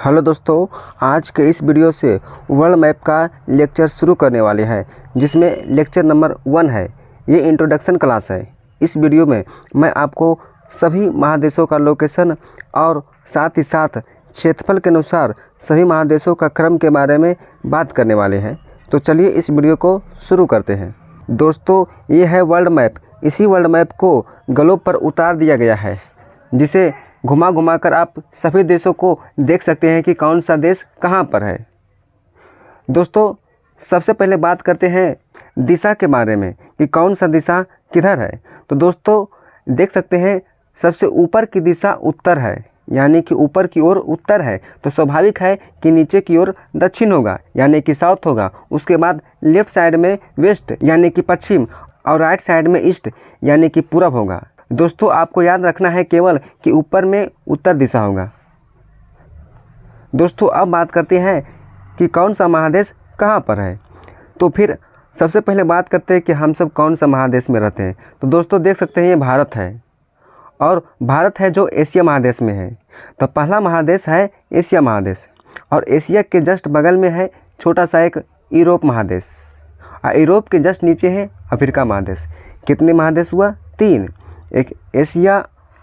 Hello दोस्तों, आज के इस वीडियो से वर्ल्ड मैप का लेक्चर शुरू करने वाले हैं, जिसमें लेक्चर नंबर 1 है। ये इंट्रोडक्शन क्लास है। इस वीडियो में मैं आपको सभी महादेशों का लोकेशन और साथ ही साथ क्षेत्रफल के अनुसार सभी महादेशों का क्रम के बारे में बात करने वाले हैं। तो चलिए इस वीडियो को शुरू करते हैं। दोस्तों, ये है वर्ल्ड मैप। इसी वर्ल्ड मैप को ग्लोब पर उतार दिया गया है, जिसे घुमा घुमा कर आप सभी देशों को देख सकते हैं कि कौन सा देश कहाँ पर है। दोस्तों, सबसे पहले बात करते हैं दिशा के बारे में कि कौन सा दिशा किधर है। तो दोस्तों देख सकते हैं, सबसे ऊपर की दिशा उत्तर है, यानी कि ऊपर की ओर उत्तर है। तो स्वाभाविक है कि नीचे की ओर दक्षिण होगा, यानी कि साउथ होगा। उसके बाद लेफ्ट साइड में वेस्ट यानी कि पश्चिम, और राइट साइड में ईस्ट यानी कि पूरब होगा। दोस्तों, आपको याद रखना है केवल कि ऊपर में उत्तर दिशा होगा। दोस्तों, अब बात करते हैं कि कौन सा महादेश कहाँ पर है। तो फिर सबसे पहले बात करते हैं कि हम सब कौन सा महादेश में रहते हैं। तो दोस्तों देख सकते हैं, ये भारत है, और भारत है जो एशिया महादेश में है। तो पहला महादेश है एशिया महादेश, और एशिया के जस्ट बगल में है छोटा सा एक यूरोप महादेश, और यूरोप के जस्ट नीचे है अफ्रीका महादेश। कितने महादेश हुआ? 3। एक एशिया,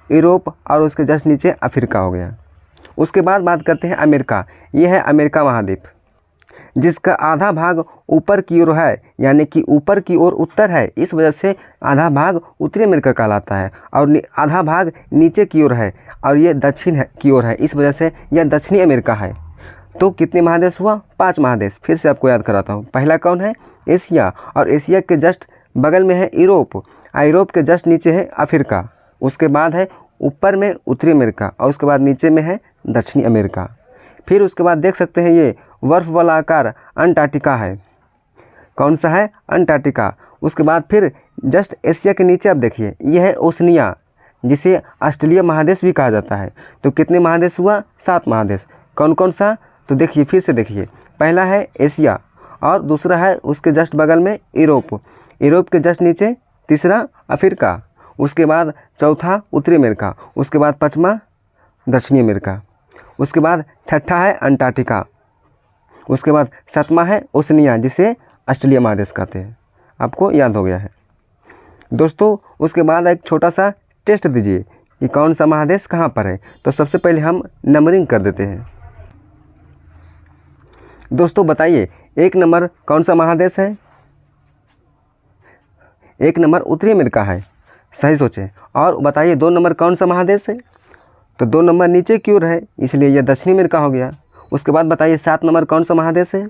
यूरोप और उसके जस्ट नीचे अफ्रीका हो गया। उसके बाद बात करते हैं अमेरिका। ये है अमेरिका महाद्वीप, जिसका आधा भाग ऊपर की ओर है, यानी कि ऊपर की ओर उत्तर है। इस वजह से आधा भाग उत्तरी अमेरिका कहलाता है, और आधा भाग नीचे की ओर है, और ये दक्षिण की ओर है। इस वजह से यह दक्षिणी अमेरिका है। तो कितने महादेश हुआ? 5 महादेश। फिर से आपको याद कराता हूँ। पहला कौन है? एशिया, और एशिया के जस्ट बगल में है यूरोप, यूरोप के जस्ट नीचे है अफ्रीका। उसके बाद है ऊपर में उत्तरी अमेरिका, और उसके बाद नीचे में है दक्षिणी अमेरिका। फिर उसके बाद देख सकते हैं, ये बर्फ वाला आकार अंटार्कटिका है। कौन सा है? अंटार्कटिका। उसके बाद फिर जस्ट एशिया के नीचे आप देखिए, ये है ओशनिया, जिसे ऑस्ट्रेलिया महादेश भी कहा जाता है। तो कितने महादेश हुआ? 7 महादेश। कौन कौन सा? तो देखिए, फिर से देखिए। पहला है एशिया, और दूसरा है उसके जस्ट बगल में यूरोप, यूरोप के जस्ट नीचे तीसरा अफ्रीका, उसके बाद चौथा उत्तरी अमेरिका, उसके बाद 5वां दक्षिणी अमेरिका, उसके बाद छठा है अंटार्कटिका, उसके बाद 7वां है ओशनिया, जिसे ऑस्ट्रेलिया महादेश कहते हैं। आपको याद हो गया है। दोस्तों, उसके बाद एक छोटा सा टेस्ट दीजिए कि कौन सा महादेश कहाँ पर है। तो सबसे पहले हम नंबरिंग कर देते हैं। दोस्तों बताइए, 1 नंबर कौन सा महादेश है? 1 नंबर उत्तरी अमेरिका है। सही सोचें। और बताइए 2 नंबर कौन सा महादेश है? तो 2 नंबर नीचे की ओर है, इसलिए यह दक्षिणी अमेरिका हो गया। उसके बाद बताइए 7 नंबर कौन सा महादेश है?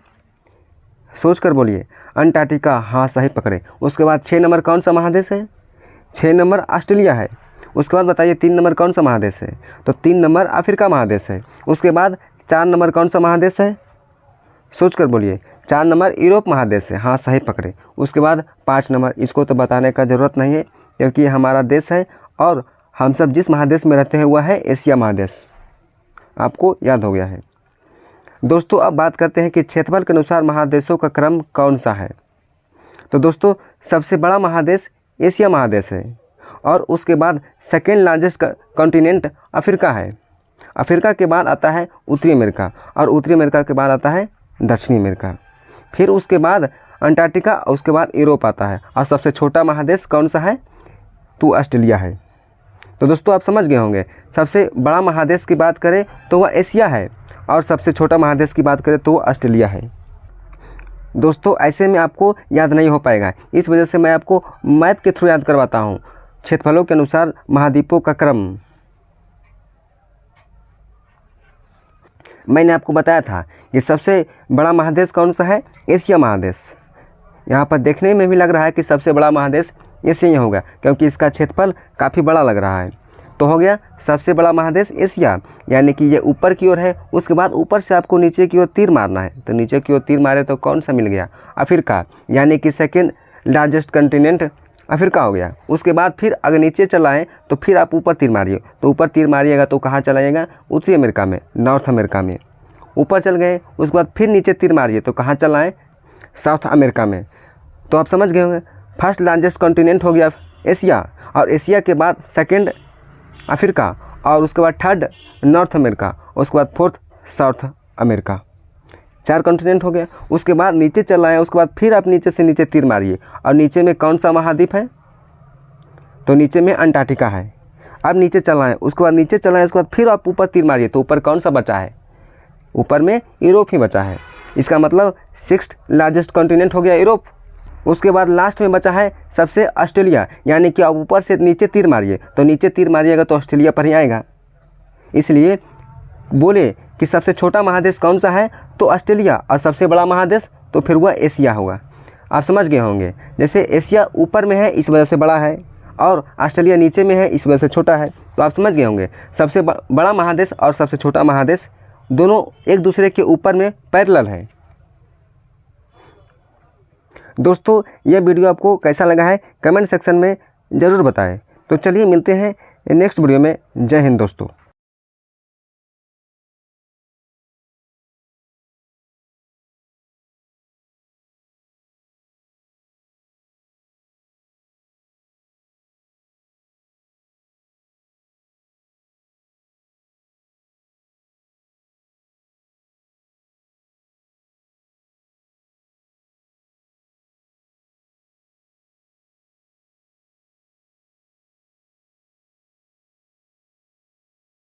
सोच कर बोलिए। अंटार्कटिका। हाँ, सही पकड़े। उसके बाद 6 नंबर कौन सा महादेश है? 6 नंबर ऑस्ट्रेलिया है। उसके बाद बताइए 3 नंबर कौन सा महादेश है? तो 3 नंबर अफ्रीका महादेश है। उसके बाद 4 नंबर कौन सा महादेश है? सोच कर बोलिए। 4 नंबर यूरोप महादेश है। हाँ, सही पकड़े। उसके बाद 5 नंबर, इसको तो बताने का ज़रूरत नहीं है, क्योंकि ये हमारा देश है, और हम सब जिस महादेश में रहते हैं वह है एशिया महादेश। आपको याद हो गया है। दोस्तों, अब बात करते हैं कि क्षेत्रफल के अनुसार महादेशों का क्रम कौन सा है। तो दोस्तों, सबसे बड़ा महादेश एशिया महादेश है, और उसके बाद सेकेंड लार्जेस्ट कॉन्टिनेंट अफ्रीका है। अफ्रीका के बाद आता है उत्तरी अमेरिका, और उत्तरी अमेरिका के बाद आता है दक्षिणी अमेरिका। फिर उसके बाद अंटार्कटिका, और उसके बाद यूरोप आता है। और सबसे छोटा महादेश कौन सा है? तो ऑस्ट्रेलिया है। तो दोस्तों आप समझ गए होंगे, सबसे बड़ा महादेश की बात करें तो वह एशिया है, और सबसे छोटा महादेश की बात करें तो वह ऑस्ट्रेलिया है। दोस्तों, ऐसे में आपको याद नहीं हो पाएगा, इस वजह से मैं आपको मैप के थ्रू याद करवाता हूँ, क्षेत्रफलों के अनुसार महाद्वीपों का क्रम। मैंने आपको बताया था कि सबसे बड़ा महादेश कौन सा है? एशिया महादेश। यहाँ पर देखने में भी लग रहा है कि सबसे बड़ा महादेश एशिया ही होगा, क्योंकि इसका क्षेत्रफल काफ़ी बड़ा लग रहा है। तो हो गया सबसे बड़ा महादेश एशिया, यानी कि ये ऊपर की ओर है। उसके बाद ऊपर से आपको नीचे की ओर तीर मारना है। तो नीचे की ओर तीर मारे तो कौन सा मिल गया? अफ्रीका, यानी कि सेकेंड लार्जेस्ट कॉन्टिनेंट अफ्रीका हो गया। उसके बाद फिर अगर नीचे चलाएँ तो फिर आप ऊपर तीर मारिए। तो ऊपर तीर मारिएगा तो कहाँ चलाइएगा? उत्तरी अमेरिका में, नॉर्थ अमेरिका में। ऊपर चल गए, उसके बाद फिर नीचे तीर मारिए तो कहाँ चलाएँ? साउथ अमेरिका में। तो आप समझ गए होंगे, फर्स्ट लार्जेस्ट कॉन्टिनेंट हो गया एशिया, और एशिया के बाद सेकेंड अफ्रीका, और उसके बाद थर्ड नॉर्थ अमेरिका, उसके बाद फोर्थ साउथ अमेरिका। 4 कॉन्टिनेंट हो गया। उसके बाद नीचे चल आए, उसके बाद फिर आप नीचे से नीचे तीर मारिए और नीचे में कौन सा महाद्वीप है, तो नीचे में अंटार्कटिका है। अब नीचे चल आए, उसके बाद नीचे चल आए, उसके बाद फिर आप ऊपर तीर मारिए, तो ऊपर कौन सा बचा है, ऊपर में यूरोप ही बचा है। इसका मतलब 6th लार्जेस्ट कॉन्टिनेंट हो गया यूरोप। उसके बाद लास्ट में बचा है सबसे ऑस्ट्रेलिया, यानी कि आप ऊपर से नीचे तीर मारिए, तो नीचे तीर मारिएगा तो ऑस्ट्रेलिया पर ही आएगा। इसलिए बोले कि सबसे छोटा महादेश कौन सा है, तो ऑस्ट्रेलिया, और सबसे बड़ा महादेश तो फिर वह एशिया होगा। आप समझ गए होंगे, जैसे एशिया ऊपर में है इस वजह से बड़ा है और ऑस्ट्रेलिया नीचे में है इस वजह से छोटा है। तो आप समझ गए होंगे सबसे बड़ा महादेश और सबसे छोटा महादेश दोनों एक दूसरे के ऊपर में पैरेलल है। दोस्तों यह वीडियो आपको कैसा लगा है कमेंट सेक्शन में ज़रूर बताएं। तो चलिए मिलते हैं नेक्स्ट वीडियो में। जय हिंद दोस्तों।